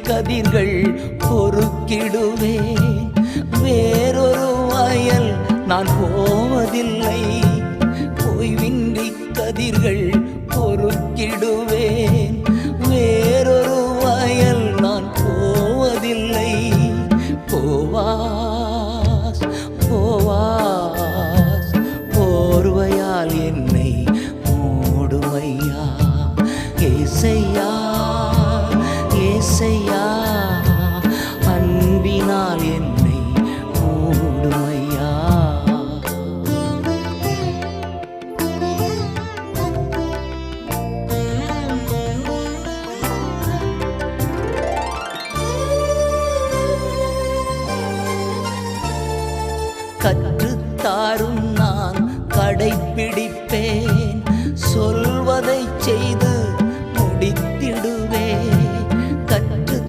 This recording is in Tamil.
கதிர்கள் பொறுக்கிடுவேன். வேறொரு வயல் நான் போவதில்லை. ஓய்வின்றி கதிர்கள் பொறுக்கிடுவேன். வேறொரு வயல் நான் போவதில்லை. போவாஸ் போவாஸ் போர்வையால் என்னை மூடுமையா. ஏசையா ஏசையா அன்பினால் என்னை மூடுமையா. கற்றுத்தாரும்